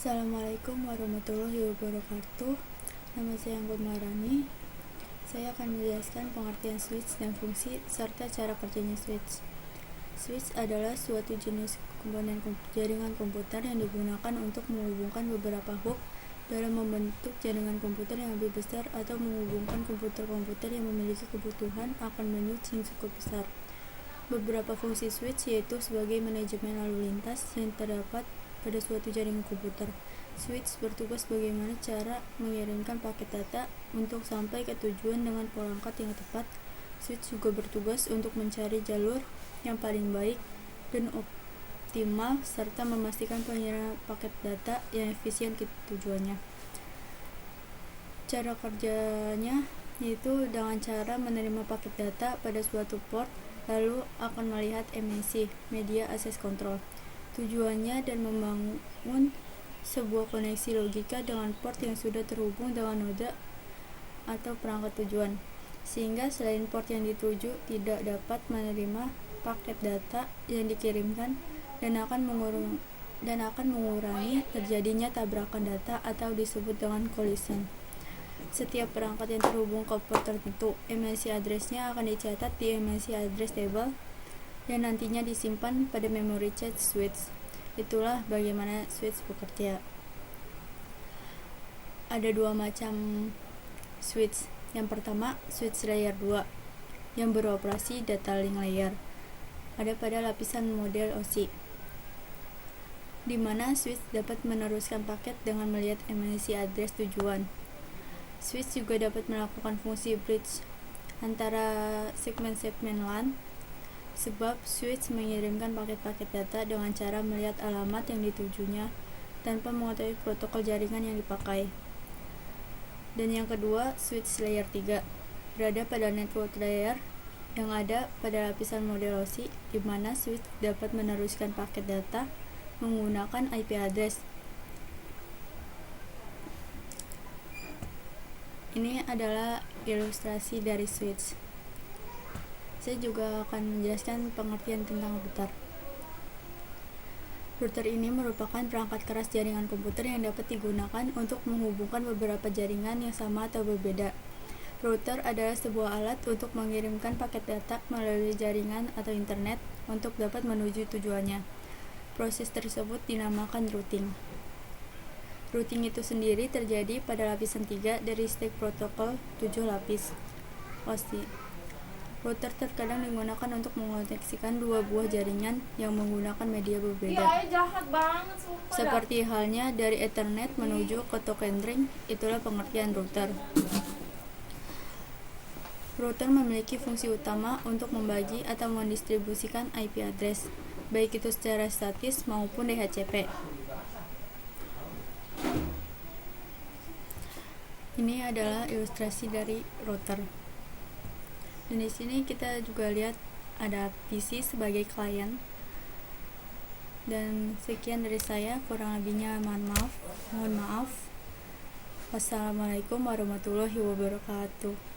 Assalamualaikum warahmatullahi wabarakatuh. Nama saya Anggun Marani. Saya akan menjelaskan pengertian switch dan fungsi serta cara kerjanya switch. Switch adalah suatu jenis komponen jaringan komputer yang digunakan untuk menghubungkan beberapa hub dalam membentuk jaringan komputer yang lebih besar atau menghubungkan komputer-komputer yang memiliki kebutuhan akan bandwidth yang cukup besar. Beberapa fungsi switch yaitu sebagai manajemen lalu lintas yang terdapat pada suatu jaringan komputer. Switch bertugas bagaimana cara mengirimkan paket data untuk sampai ke tujuan dengan perangkat yang tepat. Switch juga bertugas untuk mencari jalur yang paling baik dan optimal serta memastikan pengiriman paket data yang efisien ke tujuannya. Cara kerjanya yaitu dengan cara menerima paket data pada suatu port, lalu akan melihat MAC, Media Access Control. Tujuannya dan membangun sebuah koneksi logika dengan port yang sudah terhubung dengan node atau perangkat tujuan, sehingga selain port yang dituju tidak dapat menerima paket data yang dikirimkan dan akan mengurangi terjadinya tabrakan data atau disebut dengan collision. Setiap perangkat yang terhubung ke port tertentu, MAC address-nya akan dicatat di MAC address table yang nantinya disimpan pada memory cache switch. Itulah bagaimana switch bekerja. Ada dua macam switch. Yang pertama, switch layer 2 yang beroperasi data link layer. Ada pada lapisan model OSI, di mana switch dapat meneruskan paket dengan melihat MAC address tujuan. Switch juga dapat melakukan fungsi bridge antara segmen-segmen LAN, sebab switch mengirimkan paket-paket data dengan cara melihat alamat yang ditujunya tanpa mengetahui protokol jaringan yang dipakai. Dan yang kedua, switch layer 3 berada pada network layer yang ada pada lapisan model OSI, di mana switch dapat meneruskan paket data menggunakan IP address. Ini adalah ilustrasi dari switch. Saya juga akan menjelaskan pengertian tentang router. Router ini merupakan perangkat keras jaringan komputer yang dapat digunakan untuk menghubungkan beberapa jaringan yang sama atau berbeda. Router adalah sebuah alat untuk mengirimkan paket data melalui jaringan atau internet untuk dapat menuju tujuannya. Proses tersebut dinamakan routing. Routing itu sendiri terjadi pada lapisan 3 dari stack protokol 7 lapis OSI. Router terkadang digunakan untuk mengoneksikan dua buah jaringan yang menggunakan media berbeda. Seperti halnya dari Ethernet menuju ke token ring, itulah pengertian router. Router memiliki fungsi utama untuk membagi atau mendistribusikan IP address, baik itu secara statis maupun DHCP. Ini adalah ilustrasi dari router. Dan di sini kita juga lihat ada PC sebagai klien. Dan sekian dari saya, kurang lebihnya mohon maaf. Wassalamualaikum warahmatullahi wabarakatuh.